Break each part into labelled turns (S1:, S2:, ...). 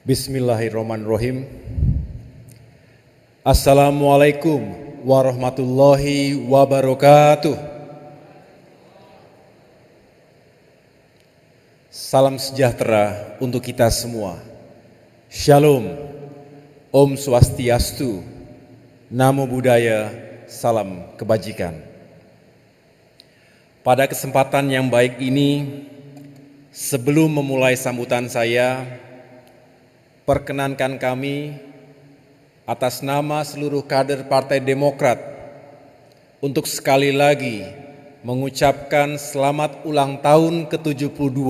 S1: Bismillahirrahmanirrahim. Assalamualaikum warahmatullahi wabarakatuh. Salam sejahtera untuk kita semua. Shalom, Om Swastiastu, Namo Buddhaya, salam kebajikan. Pada kesempatan yang baik ini, sebelum memulai sambutan saya, perkenankan kami atas nama seluruh kader Partai Demokrat untuk sekali lagi mengucapkan selamat ulang tahun ke-72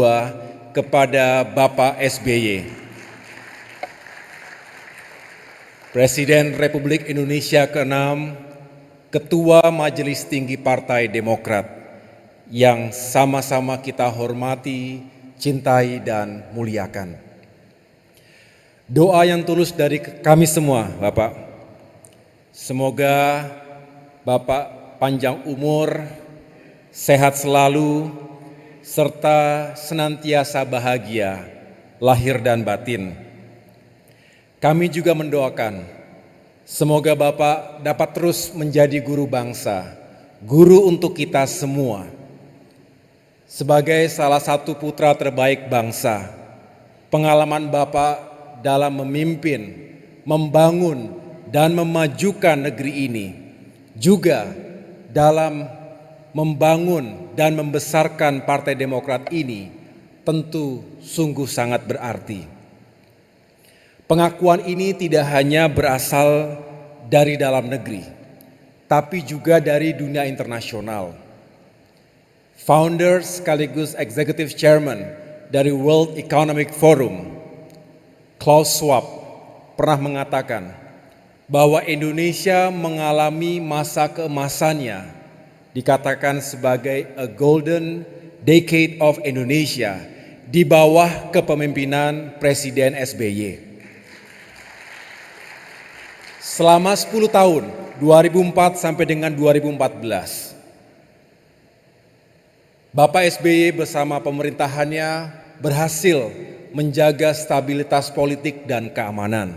S1: kepada Bapak SBY. Presiden Republik Indonesia ke-6, Ketua Majelis Tinggi Partai Demokrat yang sama-sama kita hormati, cintai, dan muliakan. Doa yang tulus dari kami semua, Bapak. Semoga Bapak panjang umur, sehat selalu, serta senantiasa bahagia, lahir dan batin. Kami juga mendoakan, semoga Bapak dapat terus menjadi guru bangsa, guru untuk kita semua. Sebagai salah satu putra terbaik bangsa, pengalaman Bapak dalam memimpin, membangun, dan memajukan negeri ini, juga dalam membangun dan membesarkan Partai Demokrat ini, tentu sungguh sangat berarti. Pengakuan ini tidak hanya berasal dari dalam negeri, tapi juga dari dunia internasional. Founder sekaligus Executive Chairman dari World Economic Forum, Klaus Schwab, pernah mengatakan bahwa Indonesia mengalami masa keemasannya, dikatakan sebagai a golden decade of Indonesia di bawah kepemimpinan Presiden SBY. Selama 10 tahun, 2004 sampai dengan 2014, Bapak SBY bersama pemerintahannya berhasil menjaga stabilitas politik dan keamanan,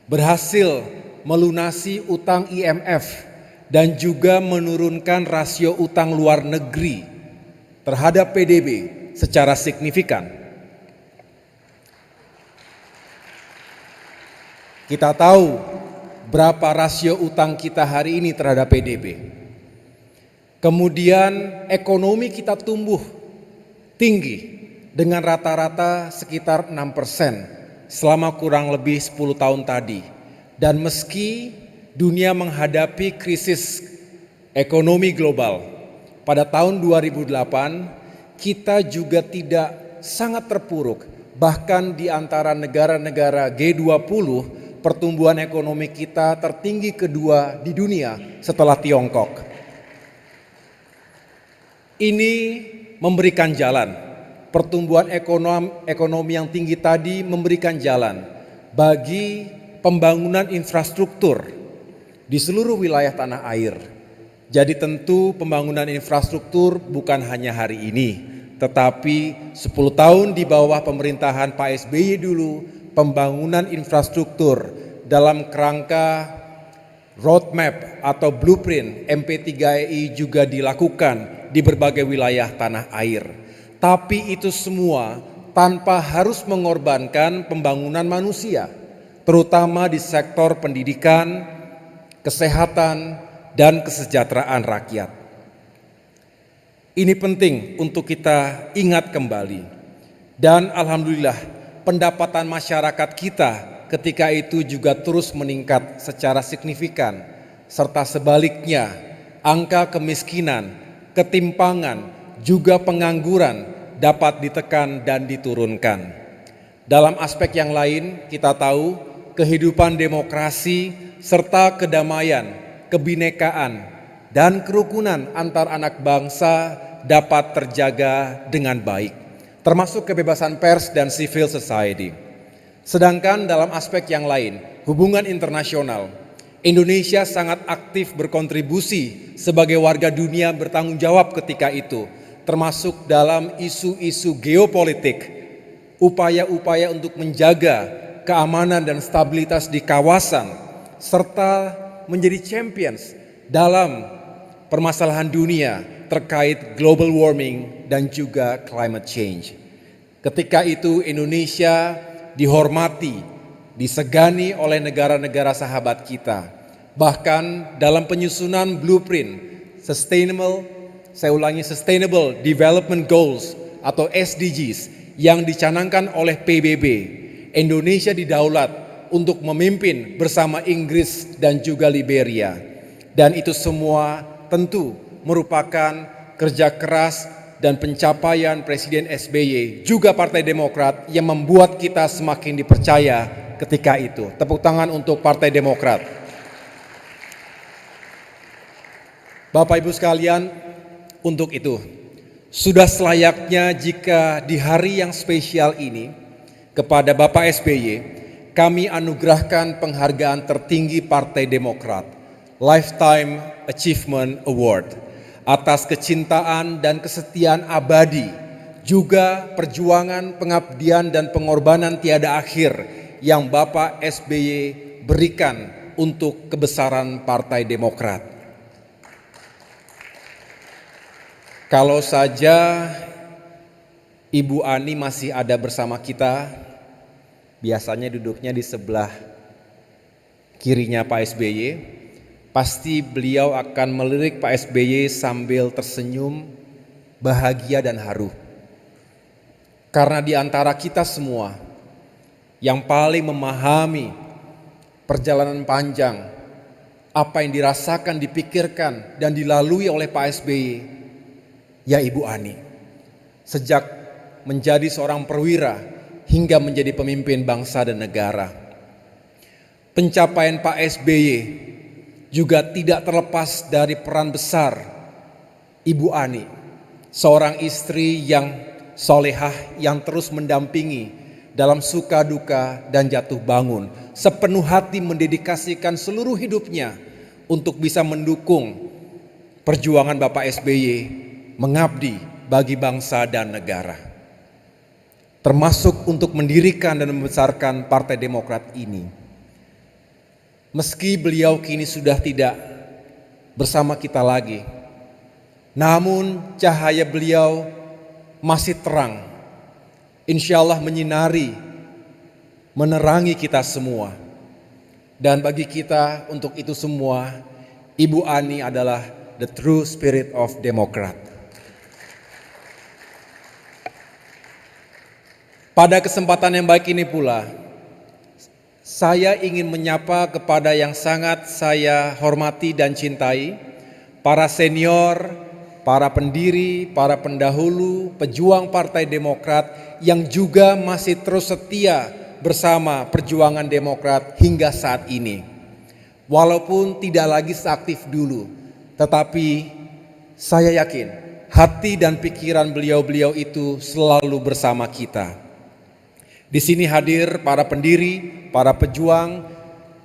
S1: berhasil melunasi utang IMF dan juga menurunkan rasio utang luar negeri terhadap PDB secara signifikan. Kita tahu berapa rasio utang kita hari ini terhadap PDB. Kemudian ekonomi kita tumbuh tinggi dengan rata-rata sekitar 6% selama kurang lebih 10 tahun tadi. Dan meski dunia menghadapi krisis ekonomi global pada tahun 2008, kita juga tidak sangat terpuruk. Bahkan di antara negara-negara G20, pertumbuhan ekonomi kita tertinggi kedua di dunia setelah Tiongkok. Ini memberikan jalan. Pertumbuhan ekonomi yang tinggi tadi memberikan jalan bagi pembangunan infrastruktur di seluruh wilayah tanah air. Jadi tentu pembangunan infrastruktur bukan hanya hari ini, tetapi 10 tahun di bawah pemerintahan Pak SBY dulu, pembangunan infrastruktur dalam kerangka roadmap atau blueprint MP3I juga dilakukan di berbagai wilayah tanah air. Tapi itu semua tanpa harus mengorbankan pembangunan manusia, terutama di sektor pendidikan, kesehatan, dan kesejahteraan rakyat. Ini penting untuk kita ingat kembali. Dan alhamdulillah pendapatan masyarakat kita ketika itu juga terus meningkat secara signifikan. Serta sebaliknya angka kemiskinan, ketimpangan, juga pengangguran dapat ditekan dan diturunkan. Dalam aspek yang lain, kita tahu kehidupan demokrasi serta kedamaian, kebinekaan, dan kerukunan antar anak bangsa dapat terjaga dengan baik, termasuk kebebasan pers dan civil society. Sedangkan dalam aspek yang lain, hubungan internasional, Indonesia sangat aktif berkontribusi sebagai warga dunia bertanggung jawab ketika itu, termasuk dalam isu-isu geopolitik, upaya-upaya untuk menjaga keamanan dan stabilitas di kawasan, serta menjadi champions dalam permasalahan dunia terkait global warming dan juga climate change. Ketika itu Indonesia dihormati, disegani oleh negara-negara sahabat kita. Bahkan dalam penyusunan blueprint Sustainable Development Goals atau SDGs yang dicanangkan oleh PBB, Indonesia didaulat untuk memimpin bersama Inggris dan juga Liberia. Dan itu semua tentu merupakan kerja keras dan pencapaian Presiden SBY, juga Partai Demokrat yang membuat kita semakin dipercaya ketika itu. Tepuk tangan untuk Partai Demokrat. Bapak Ibu sekalian, untuk itu, sudah selayaknya jika di hari yang spesial ini, kepada Bapak SBY, kami anugerahkan penghargaan tertinggi Partai Demokrat, Lifetime Achievement Award, atas kecintaan dan kesetiaan abadi, juga perjuangan, pengabdian, dan pengorbanan tiada akhir yang Bapak SBY berikan untuk kebesaran Partai Demokrat. Kalau saja Ibu Ani masih ada bersama kita, biasanya duduknya di sebelah kirinya Pak SBY, pasti beliau akan melirik Pak SBY sambil tersenyum, bahagia dan haru. Karena di antara kita semua, yang paling memahami perjalanan panjang, apa yang dirasakan, dipikirkan, dan dilalui oleh Pak SBY, ya Ibu Ani. Sejak menjadi seorang perwira, hingga menjadi pemimpin bangsa dan negara. Pencapaian Pak SBY juga tidak terlepas dari peran besar Ibu Ani, seorang istri yang solehah yang terus mendampingi dalam suka duka dan jatuh bangun, sepenuh hati mendedikasikan seluruh hidupnya untuk bisa mendukung perjuangan Bapak SBY mengabdi bagi bangsa dan negara. Termasuk untuk mendirikan dan membesarkan Partai Demokrat ini. Meski beliau kini sudah tidak bersama kita lagi, namun cahaya beliau masih terang, insya Allah menyinari, menerangi kita semua. Dan bagi kita untuk itu semua, Ibu Ani adalah the true spirit of Demokrat. Pada kesempatan yang baik ini pula, saya ingin menyapa kepada yang sangat saya hormati dan cintai, para senior, para pendiri, para pendahulu, pejuang Partai Demokrat yang juga masih terus setia bersama perjuangan Demokrat hingga saat ini. Walaupun tidak lagi seaktif dulu, tetapi saya yakin hati dan pikiran beliau-beliau itu selalu bersama kita. Di sini hadir para pendiri, para pejuang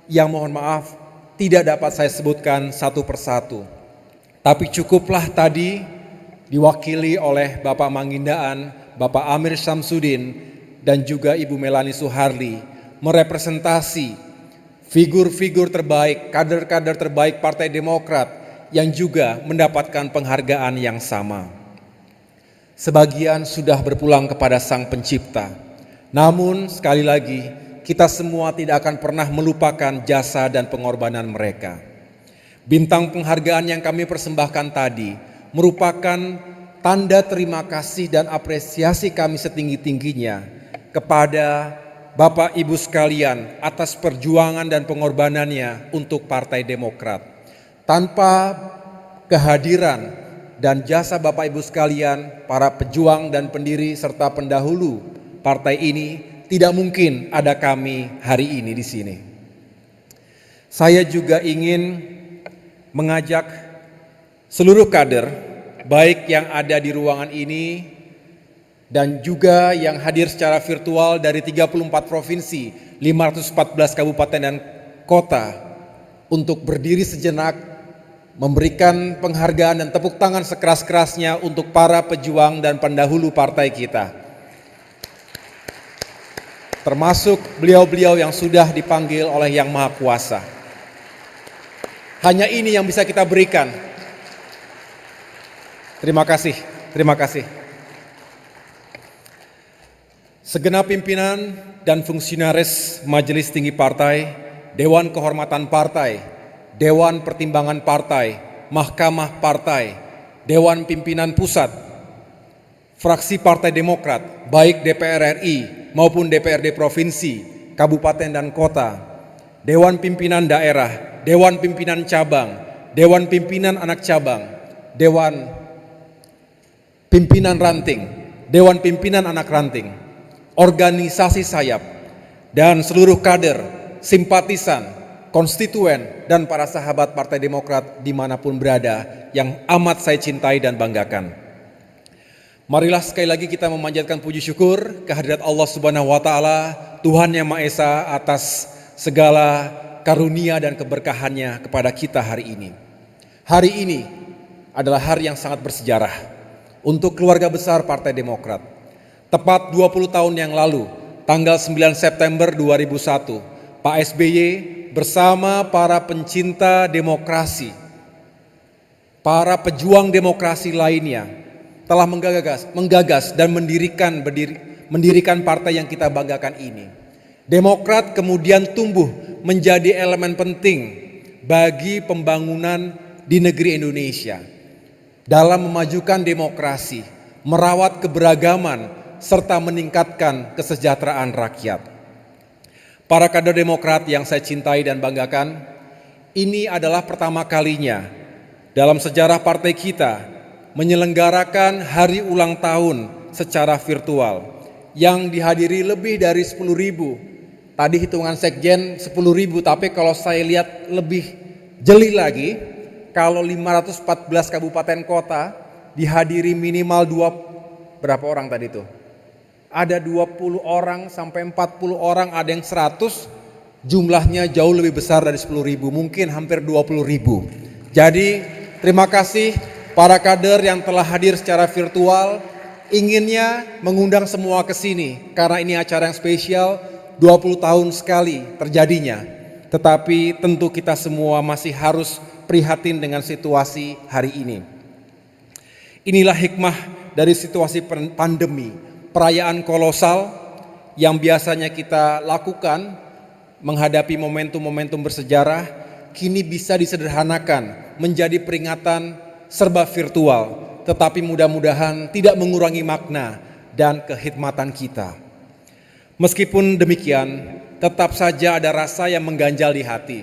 S1: yang mohon maaf tidak dapat saya sebutkan satu persatu. Tapi cukuplah tadi diwakili oleh Bapak Mangindaan, Bapak Amir Syamsuddin, dan juga Ibu Melani Suharli merepresentasi figur-figur terbaik, kader-kader terbaik Partai Demokrat yang juga mendapatkan penghargaan yang sama. Sebagian sudah berpulang kepada Sang Pencipta. Namun sekali lagi kita semua tidak akan pernah melupakan jasa dan pengorbanan mereka. Bintang penghargaan yang kami persembahkan tadi merupakan tanda terima kasih dan apresiasi kami setinggi-tingginya kepada Bapak Ibu sekalian atas perjuangan dan pengorbanannya untuk Partai Demokrat. Tanpa kehadiran dan jasa Bapak Ibu sekalian, para pejuang dan pendiri serta pendahulu partai ini, tidak mungkin ada kami hari ini di sini. Saya juga ingin mengajak seluruh kader, baik yang ada di ruangan ini dan juga yang hadir secara virtual dari 34 provinsi, 514 kabupaten dan kota, untuk berdiri sejenak, memberikan penghargaan dan tepuk tangan sekeras-kerasnya untuk para pejuang dan pendahulu partai kita. termasuk beliau-beliau yang sudah dipanggil oleh Yang Maha Kuasa. Hanya ini yang bisa kita berikan. Terima kasih, terima kasih. Segenap pimpinan dan fungsionaris Majelis Tinggi Partai, Dewan Kehormatan Partai, Dewan Pertimbangan Partai, Mahkamah Partai, Dewan Pimpinan Pusat, fraksi Partai Demokrat, baik DPR RI maupun DPRD Provinsi, Kabupaten dan Kota, Dewan Pimpinan Daerah, Dewan Pimpinan Cabang, Dewan Pimpinan Anak Cabang, Dewan Pimpinan Ranting, Dewan Pimpinan Anak Ranting, organisasi sayap, dan seluruh kader, simpatisan, konstituen, dan para sahabat Partai Demokrat dimanapun berada yang amat saya cintai dan banggakan. Marilah sekali lagi kita memanjatkan puji syukur kehadirat Allah Subhanahu wa Ta'ala, Tuhan Yang Maha Esa, atas segala karunia dan keberkahannya kepada kita hari ini. Hari ini adalah hari yang sangat bersejarah untuk keluarga besar Partai Demokrat. Tepat 20 tahun yang lalu, tanggal 9 September 2001, Pak SBY bersama para pencinta demokrasi, para pejuang demokrasi lainnya telah menggagas dan mendirikan partai yang kita banggakan ini. Demokrat kemudian tumbuh menjadi elemen penting bagi pembangunan di negeri Indonesia dalam memajukan demokrasi, merawat keberagaman, serta meningkatkan kesejahteraan rakyat. Para kader Demokrat yang saya cintai dan banggakan, ini adalah pertama kalinya dalam sejarah partai kita menyelenggarakan hari ulang tahun secara virtual yang dihadiri lebih dari 10.000. Tadi hitungan sekjen 10.000, tapi kalau saya lihat lebih jeli lagi, kalau 514 kabupaten kota dihadiri minimal berapa orang tadi itu? Ada 20 orang sampai 40 orang, ada yang 100, jumlahnya jauh lebih besar dari 10.000, mungkin hampir 20.000. Jadi terima kasih para kader yang telah hadir secara virtual, inginnya mengundang semua ke sini karena ini acara yang spesial, 20 tahun sekali terjadinya. Tetapi tentu kita semua masih harus prihatin dengan situasi hari ini. Inilah hikmah dari situasi pandemi. Perayaan kolosal yang biasanya kita lakukan menghadapi momentum-momentum bersejarah kini bisa disederhanakan menjadi peringatan serba virtual, tetapi mudah-mudahan tidak mengurangi makna dan kehikmatan kita. Meskipun demikian, tetap saja ada rasa yang mengganjal di hati.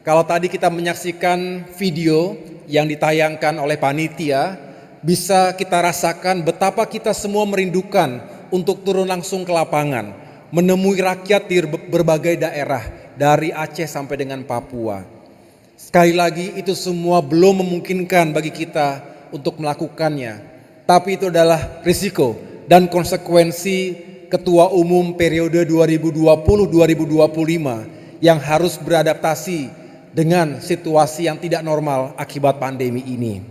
S1: Kalau tadi kita menyaksikan video yang ditayangkan oleh panitia, bisa kita rasakan betapa kita semua merindukan untuk turun langsung ke lapangan, menemui rakyat di berbagai daerah, dari Aceh sampai dengan Papua. Sekali lagi, itu semua belum memungkinkan bagi kita untuk melakukannya, tapi itu adalah risiko dan konsekuensi Ketua Umum periode 2020-2025 yang harus beradaptasi dengan situasi yang tidak normal akibat pandemi ini.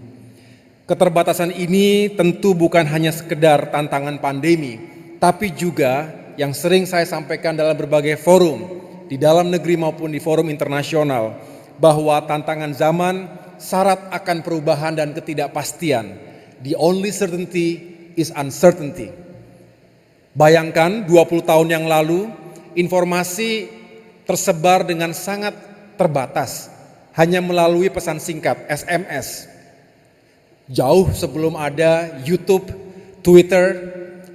S1: Keterbatasan ini tentu bukan hanya sekedar tantangan pandemi, tapi juga yang sering saya sampaikan dalam berbagai forum, di dalam negeri maupun di forum internasional, bahwa tantangan zaman syarat akan perubahan dan ketidakpastian. The only certainty is uncertainty. Bayangkan 20 tahun yang lalu, informasi tersebar dengan sangat terbatas, hanya melalui pesan singkat, SMS. Jauh sebelum ada YouTube, Twitter,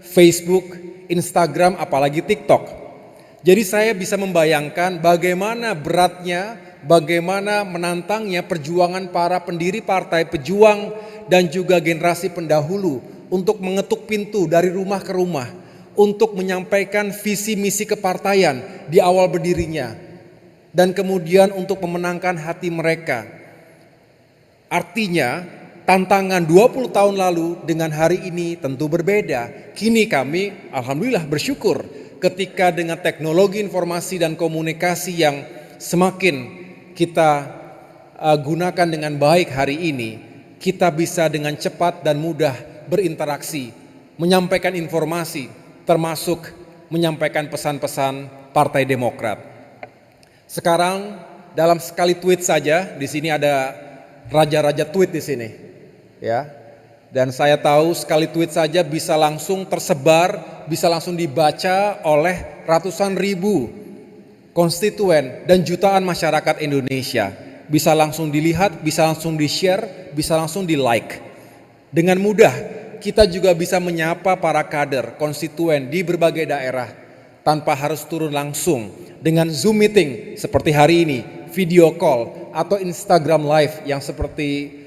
S1: Facebook, Instagram, apalagi TikTok. Jadi saya bisa membayangkan bagaimana beratnya, bagaimana menantangnya perjuangan para pendiri partai, pejuang, dan juga generasi pendahulu untuk mengetuk pintu dari rumah ke rumah, untuk menyampaikan visi misi kepartaian di awal berdirinya, dan kemudian untuk memenangkan hati mereka. Artinya, tantangan 20 tahun lalu dengan hari ini tentu berbeda. Kini kami alhamdulillah bersyukur ketika dengan teknologi informasi dan komunikasi yang semakin kita gunakan dengan baik hari ini, kita bisa dengan cepat dan mudah berinteraksi, menyampaikan informasi, termasuk menyampaikan pesan-pesan Partai Demokrat. Sekarang dalam sekali tweet saja, di sini ada raja-raja tweet di sini, ya. Dan saya tahu sekali tweet saja bisa langsung tersebar, bisa langsung dibaca oleh ratusan ribu konstituen dan jutaan masyarakat Indonesia. Bisa langsung dilihat, bisa langsung di-share, bisa langsung di-like. Dengan mudah kita juga bisa menyapa para kader, konstituen di berbagai daerah tanpa harus turun langsung dengan Zoom meeting seperti hari ini, video call atau Instagram live yang seperti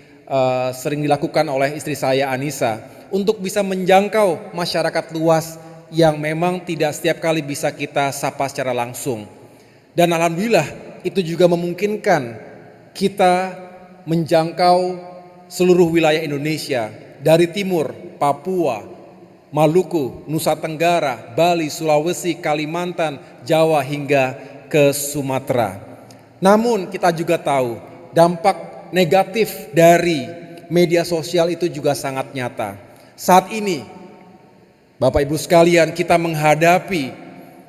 S1: sering dilakukan oleh istri saya Anissa untuk bisa menjangkau masyarakat luas yang memang tidak setiap kali bisa kita sapa secara langsung. Dan alhamdulillah itu juga memungkinkan kita menjangkau seluruh wilayah Indonesia dari timur, Papua, Maluku, Nusa Tenggara, Bali, Sulawesi, Kalimantan, Jawa hingga ke Sumatera. Namun kita juga tahu dampak negatif dari media sosial itu juga sangat nyata. Saat ini Bapak Ibu sekalian, kita menghadapi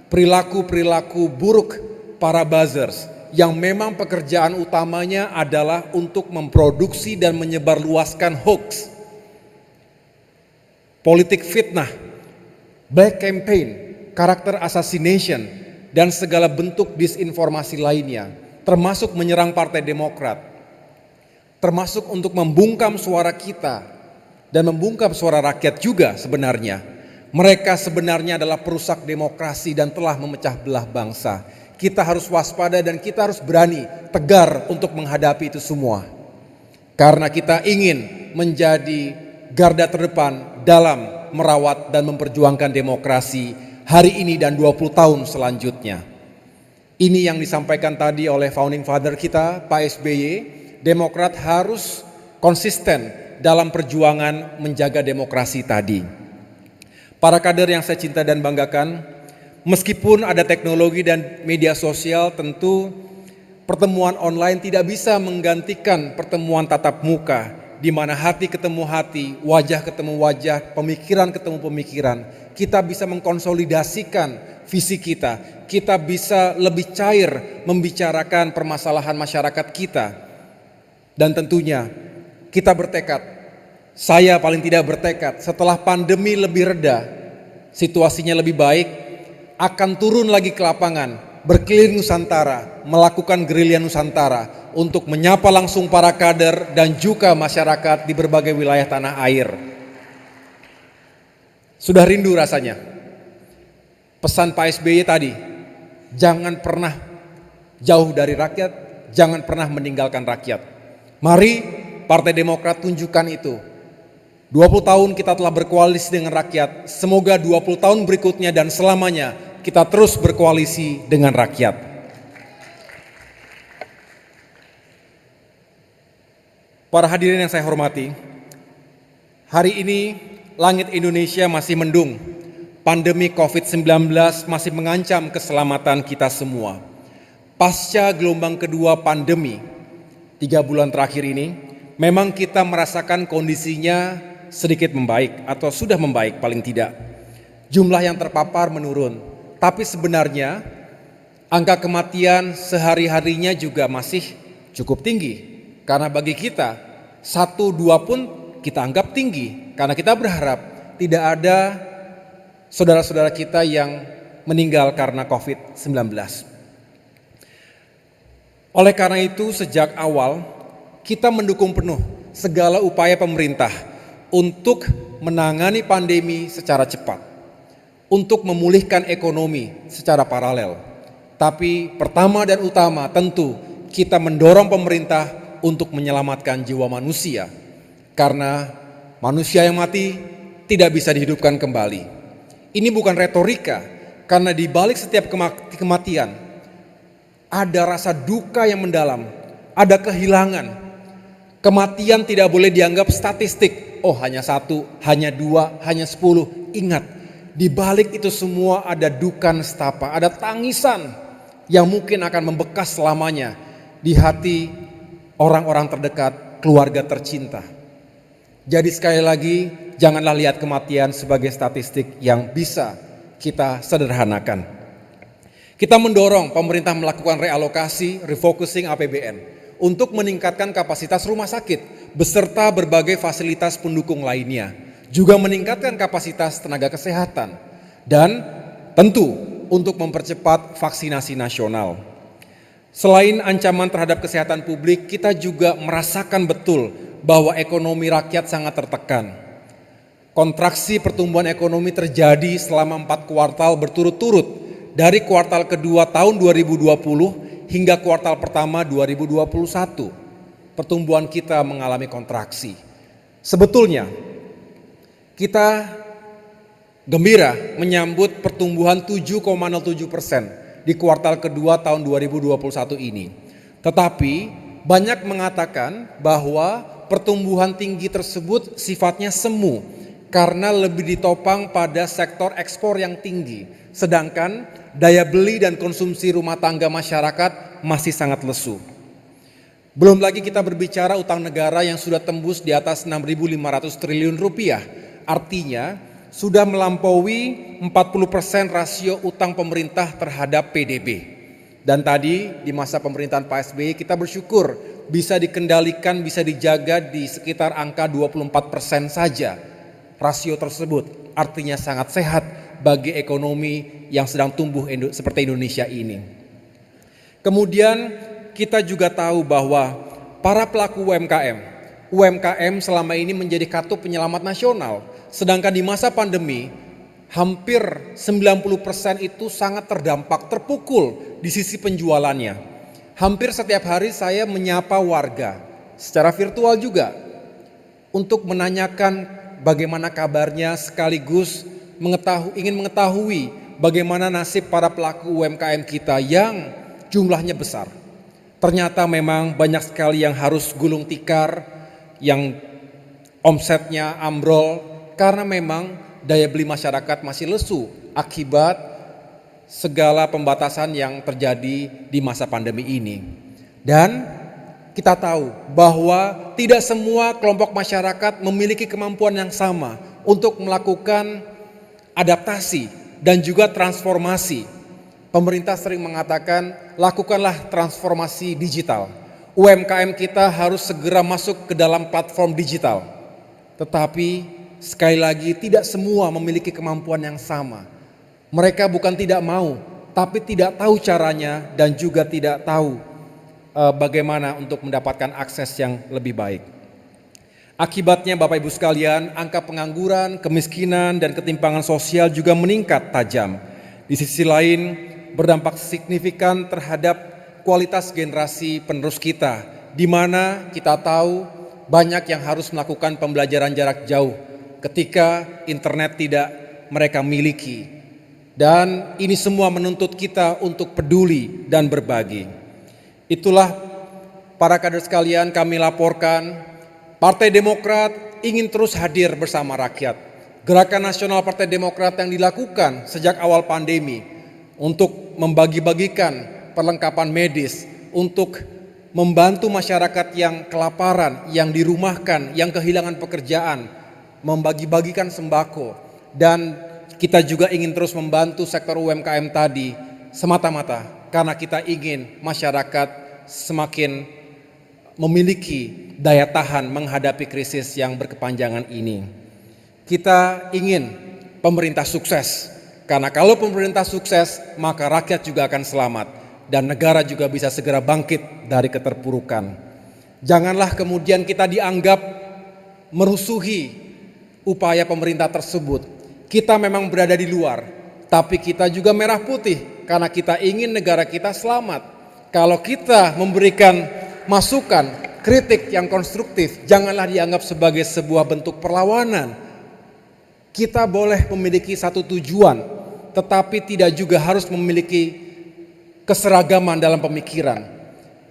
S1: perilaku-perilaku buruk para buzzers yang memang pekerjaan utamanya adalah untuk memproduksi dan menyebarluaskan hoax, politik fitnah, black campaign, karakter assassination, dan segala bentuk disinformasi lainnya, termasuk menyerang Partai Demokrat, termasuk untuk membungkam suara kita dan membungkam suara rakyat juga sebenarnya. Mereka sebenarnya adalah perusak demokrasi dan telah memecah belah bangsa. Kita harus waspada dan kita harus berani, tegar untuk menghadapi itu semua. Karena kita ingin menjadi garda terdepan dalam merawat dan memperjuangkan demokrasi hari ini dan 20 tahun selanjutnya. Ini yang disampaikan tadi oleh founding father kita, Pak SBY. Demokrat harus konsisten dalam perjuangan menjaga demokrasi tadi. Para kader yang saya cinta dan banggakan, meskipun ada teknologi dan media sosial, tentu pertemuan online tidak bisa menggantikan pertemuan tatap muka, di mana hati ketemu hati, wajah ketemu wajah, pemikiran ketemu pemikiran. Kita bisa mengkonsolidasikan visi kita, kita bisa lebih cair membicarakan permasalahan masyarakat kita. Dan tentunya kita bertekad, saya paling tidak bertekad, setelah pandemi lebih reda, situasinya lebih baik, akan turun lagi ke lapangan, berkeliling Nusantara, melakukan gerilya Nusantara untuk menyapa langsung para kader dan juga masyarakat di berbagai wilayah tanah air. Sudah rindu rasanya. Pesan Pak SBY tadi, jangan pernah jauh dari rakyat, jangan pernah meninggalkan rakyat. Mari Partai Demokrat tunjukkan itu. 20 tahun kita telah berkoalisi dengan rakyat. Semoga 20 tahun berikutnya dan selamanya kita terus berkoalisi dengan rakyat. Para hadirin yang saya hormati, hari ini langit Indonesia masih mendung. Pandemi COVID-19 masih mengancam keselamatan kita semua. Pasca gelombang kedua pandemi, 3 bulan terakhir ini, memang kita merasakan kondisinya sedikit membaik atau sudah membaik paling tidak. Jumlah yang terpapar menurun, tapi sebenarnya angka kematian sehari-harinya juga masih cukup tinggi. Karena bagi kita, 1-2 pun kita anggap tinggi, karena kita berharap tidak ada saudara-saudara kita yang meninggal karena COVID-19. Oleh karena itu sejak awal kita mendukung penuh segala upaya pemerintah untuk menangani pandemi secara cepat, untuk memulihkan ekonomi secara paralel. Tapi pertama dan utama tentu kita mendorong pemerintah untuk menyelamatkan jiwa manusia, karena manusia yang mati tidak bisa dihidupkan kembali. Ini bukan retorika, karena di balik setiap kematian ada rasa duka yang mendalam, ada kehilangan. Kematian tidak boleh dianggap statistik. Oh, hanya 1, hanya 2, hanya 10. Ingat, di balik itu semua ada duka nestapa, ada tangisan yang mungkin akan membekas selamanya di hati orang-orang terdekat, keluarga tercinta. Jadi sekali lagi, janganlah lihat kematian sebagai statistik yang bisa kita sederhanakan. Kita mendorong pemerintah melakukan realokasi, refocusing APBN untuk meningkatkan kapasitas rumah sakit beserta berbagai fasilitas pendukung lainnya, juga meningkatkan kapasitas tenaga kesehatan, dan tentu untuk mempercepat vaksinasi nasional. Selain ancaman terhadap kesehatan publik, kita juga merasakan betul bahwa ekonomi rakyat sangat tertekan. Kontraksi pertumbuhan ekonomi terjadi selama 4 kuartal berturut-turut dari kuartal kedua tahun 2020 hingga kuartal pertama 2021. Pertumbuhan kita mengalami kontraksi. Sebetulnya kita gembira menyambut pertumbuhan 7,07% di kuartal kedua tahun 2021 ini. Tetapi banyak mengatakan bahwa pertumbuhan tinggi tersebut sifatnya semu karena lebih ditopang pada sektor ekspor yang tinggi, sedangkan daya beli dan konsumsi rumah tangga masyarakat masih sangat lesu. Belum lagi kita berbicara utang negara yang sudah tembus di atas 6.500 triliun rupiah, artinya sudah melampaui 40% rasio utang pemerintah terhadap PDB. Dan tadi di masa pemerintahan Pak SBY kita bersyukur bisa dikendalikan, bisa dijaga di sekitar angka 24% saja rasio tersebut, artinya sangat sehat bagi ekonomi yang sedang tumbuh seperti Indonesia ini. Kemudian kita juga tahu bahwa para pelaku UMKM selama ini menjadi kartu penyelamat nasional, sedangkan di masa pandemi hampir 90% itu sangat terdampak, terpukul di sisi penjualannya. Hampir setiap hari saya menyapa warga secara virtual juga untuk menanyakan bagaimana kabarnya, sekaligus ingin mengetahui bagaimana nasib para pelaku UMKM kita yang jumlahnya besar. Ternyata memang banyak sekali yang harus gulung tikar, yang omsetnya ambrol karena memang daya beli masyarakat masih lesu akibat segala pembatasan yang terjadi di masa pandemi ini. Dan kita tahu bahwa tidak semua kelompok masyarakat memiliki kemampuan yang sama untuk melakukan adaptasi dan juga transformasi. Pemerintah sering mengatakan, lakukanlah transformasi digital. UMKM kita harus segera masuk ke dalam platform digital. Tetapi sekali lagi tidak semua memiliki kemampuan yang sama. Mereka bukan tidak mau, tapi tidak tahu caranya dan juga tidak tahu bagaimana untuk mendapatkan akses yang lebih baik. Akibatnya Bapak Ibu sekalian, angka pengangguran, kemiskinan, dan ketimpangan sosial juga meningkat tajam. Di sisi lain, berdampak signifikan terhadap kualitas generasi penerus kita, di mana kita tahu banyak yang harus melakukan pembelajaran jarak jauh ketika internet tidak mereka miliki. Dan ini semua menuntut kita untuk peduli dan berbagi. Itulah para kader sekalian, kami laporkan Partai Demokrat ingin terus hadir bersama rakyat. Gerakan Nasional Partai Demokrat yang dilakukan sejak awal pandemi untuk membagi-bagikan perlengkapan medis, untuk membantu masyarakat yang kelaparan, yang dirumahkan, yang kehilangan pekerjaan, membagi-bagikan sembako, dan kita juga ingin terus membantu sektor UMKM tadi semata-mata karena kita ingin masyarakat semakin memiliki daya tahan menghadapi krisis yang berkepanjangan ini. Kita ingin pemerintah sukses, karena kalau pemerintah sukses maka rakyat juga akan selamat dan negara juga bisa segera bangkit dari keterpurukan. Janganlah kemudian kita dianggap merusuhi upaya pemerintah tersebut. Kita memang berada di luar, tapi kita juga merah putih karena kita ingin negara kita selamat. Kalau kita memberikan masukan, kritik yang konstruktif, janganlah dianggap sebagai sebuah bentuk perlawanan. Kita boleh memiliki satu tujuan, tetapi tidak juga harus memiliki keseragaman dalam pemikiran.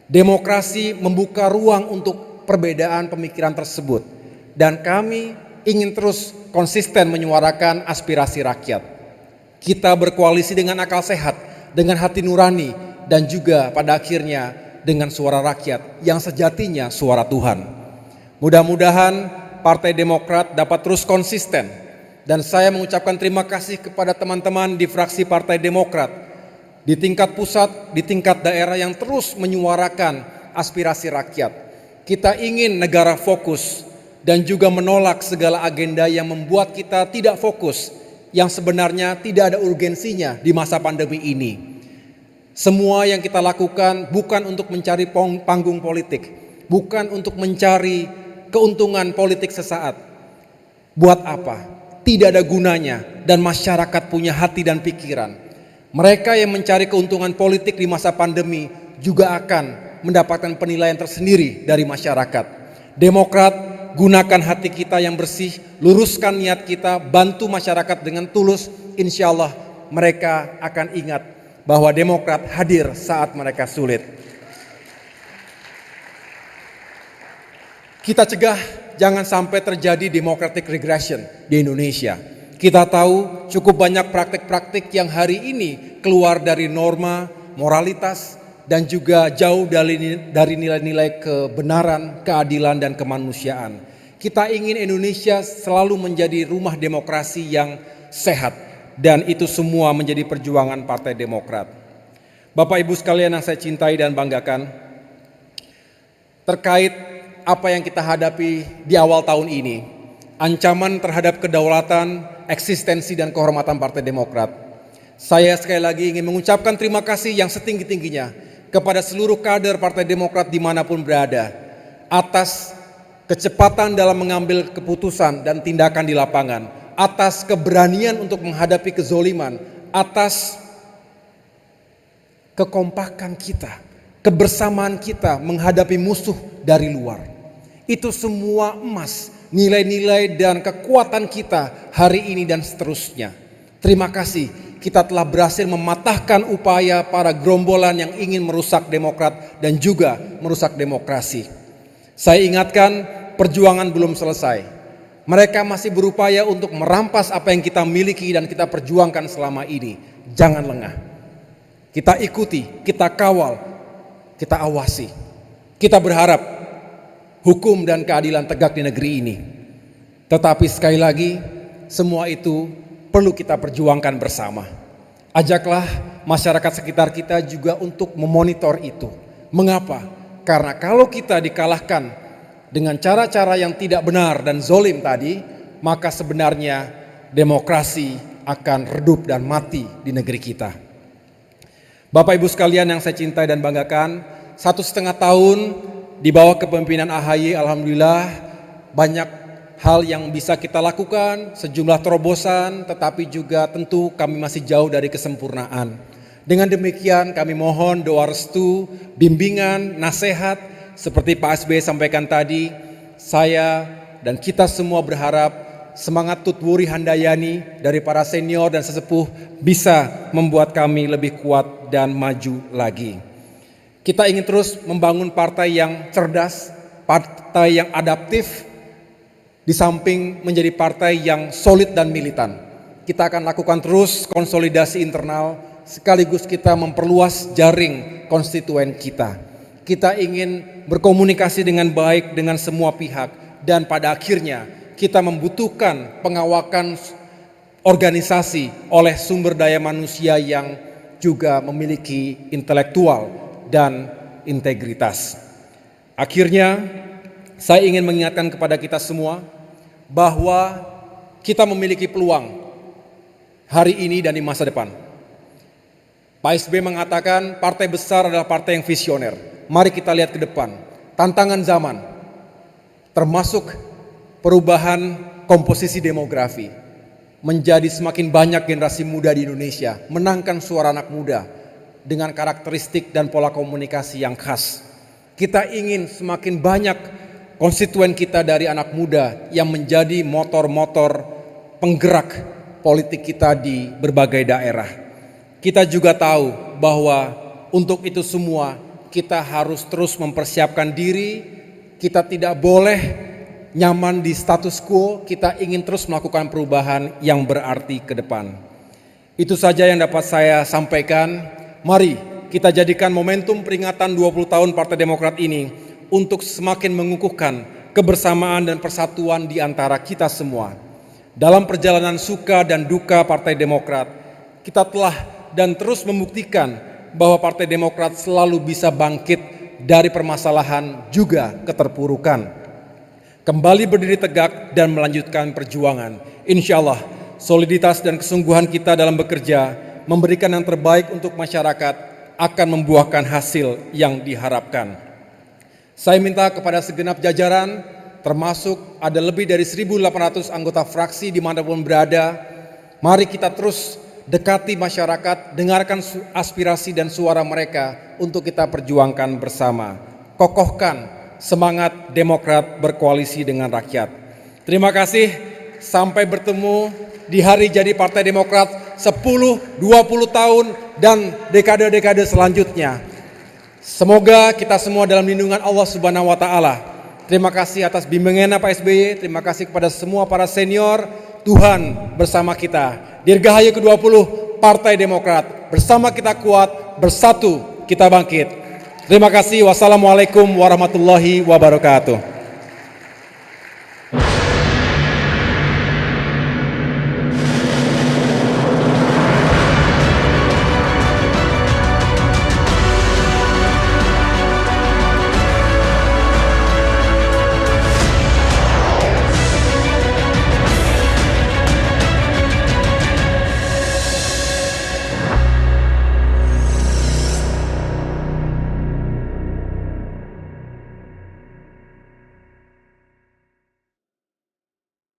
S1: Demokrasi membuka ruang untuk perbedaan pemikiran tersebut, dan kami ingin terus konsisten menyuarakan aspirasi rakyat. Kita berkoalisi dengan akal sehat, dengan hati nurani, dan juga pada akhirnya dengan suara rakyat yang sejatinya suara Tuhan. Mudah-mudahan Partai Demokrat dapat terus konsisten Dan saya mengucapkan terima kasih kepada teman-teman di fraksi Partai Demokrat, di tingkat pusat, di tingkat daerah yang terus menyuarakan aspirasi rakyat. Kita ingin negara fokus dan juga menolak segala agenda yang membuat kita tidak fokus, yang sebenarnya tidak ada urgensinya di masa pandemi ini. Semua yang kita lakukan bukan untuk mencari panggung politik, bukan untuk mencari keuntungan politik sesaat. Buat apa? Tidak ada gunanya, dan masyarakat punya hati dan pikiran. Mereka yang mencari keuntungan politik di masa pandemi juga akan mendapatkan penilaian tersendiri dari masyarakat. Demokrat, gunakan hati kita yang bersih, luruskan niat kita, bantu masyarakat dengan tulus. Insya Allah mereka akan ingat bahwa Demokrat hadir saat mereka sulit. Kita cegah jangan sampai terjadi democratic regression di Indonesia. Kita tahu cukup banyak praktik-praktik yang hari ini keluar dari norma, moralitas, dan juga jauh dari nilai-nilai kebenaran, keadilan, dan kemanusiaan. Kita ingin Indonesia selalu menjadi rumah demokrasi yang sehat, dan itu semua menjadi perjuangan Partai Demokrat. Bapak Ibu sekalian yang saya cintai dan banggakan, terkait apa yang kita hadapi di awal tahun ini, ancaman terhadap kedaulatan, eksistensi, dan kehormatan Partai Demokrat, saya sekali lagi ingin mengucapkan terima kasih yang setinggi-tingginya kepada seluruh kader Partai Demokrat dimanapun berada, atas kecepatan dalam mengambil keputusan dan tindakan di lapangan, atas keberanian untuk menghadapi kezoliman, atas kekompakan kita, kebersamaan kita menghadapi musuh dari luar. Itu semua emas, nilai-nilai dan kekuatan kita hari ini dan seterusnya. Terima kasih, kita telah berhasil mematahkan upaya para gerombolan yang ingin merusak Demokrat dan juga merusak demokrasi. Saya ingatkan, perjuangan belum selesai. Mereka masih berupaya untuk merampas apa yang kita miliki dan kita perjuangkan selama ini. Jangan lengah. Kita ikuti, kita kawal, kita awasi. Kita berharap hukum dan keadilan tegak di negeri ini. Tetapi sekali lagi, semua itu perlu kita perjuangkan bersama. Ajaklah masyarakat sekitar kita juga untuk memonitor itu. Mengapa? Karena kalau kita dikalahkan dengan cara-cara yang tidak benar dan zolim tadi, maka sebenarnya demokrasi akan redup dan mati di negeri kita. Bapak Ibu sekalian yang saya cintai dan banggakan, 1,5 tahun di bawah kepemimpinan AHY, alhamdulillah banyak hal yang bisa kita lakukan, sejumlah terobosan, tetapi juga tentu kami masih jauh dari kesempurnaan. Dengan demikian kami mohon doa restu, bimbingan, nasihat, seperti Pak SBY sampaikan tadi. Saya dan kita semua berharap semangat Tutwuri Handayani dari para senior dan sesepuh bisa membuat kami lebih kuat dan maju lagi. Kita ingin terus membangun partai yang cerdas, partai yang adaptif, di samping menjadi partai yang solid dan militan. Kita akan lakukan terus konsolidasi internal, sekaligus kita memperluas jaring konstituen kita. Kita ingin berkomunikasi dengan baik dengan semua pihak, dan pada akhirnya kita membutuhkan pengawakan organisasi oleh sumber daya manusia yang juga memiliki intelektual dan integritas. Akhirnya, saya ingin mengingatkan kepada kita semua bahwa kita memiliki peluang hari ini dan di masa depan. Pak SBY mengatakan partai besar adalah partai yang visioner. Mari kita lihat ke depan, tantangan zaman, termasuk perubahan komposisi demografi, menjadi semakin banyak generasi muda di Indonesia, menangkan suara anak muda dengan karakteristik dan pola komunikasi yang khas. Kita ingin semakin banyak konstituen kita dari anak muda yang menjadi motor-motor penggerak politik kita di berbagai daerah. Kita juga tahu bahwa untuk itu semua kita harus terus mempersiapkan diri. Kita tidak boleh nyaman di status quo, kita ingin terus melakukan perubahan yang berarti ke depan. Itu saja yang dapat saya sampaikan. Mari kita jadikan momentum peringatan 20 tahun Partai Demokrat ini untuk semakin mengukuhkan kebersamaan dan persatuan di antara kita semua. Dalam perjalanan suka dan duka Partai Demokrat, kita telah dan terus membuktikan bahwa Partai Demokrat selalu bisa bangkit dari permasalahan juga keterpurukan. Kembali berdiri tegak dan melanjutkan perjuangan. Insya Allah, soliditas dan kesungguhan kita dalam bekerja memberikan yang terbaik untuk masyarakat akan membuahkan hasil yang diharapkan. Saya minta kepada segenap jajaran, termasuk ada lebih dari 1.800 anggota fraksi dimanapun berada, mari kita terus dekati masyarakat, dengarkan aspirasi dan suara mereka untuk kita perjuangkan bersama. Kokohkan semangat Demokrat berkoalisi dengan rakyat. Terima kasih, sampai bertemu di hari jadi Partai Demokrat 10, 20 tahun dan dekade-dekade selanjutnya. Semoga kita semua dalam lindungan Allah Subhanahu wa Ta'ala. Terima kasih atas bimbingannya Pak SBY, terima kasih kepada semua para senior, Tuhan bersama kita. Dirgahayu ke-20 Partai Demokrat, bersama kita kuat, bersatu kita bangkit. Terima kasih, wassalamualaikum warahmatullahi wabarakatuh.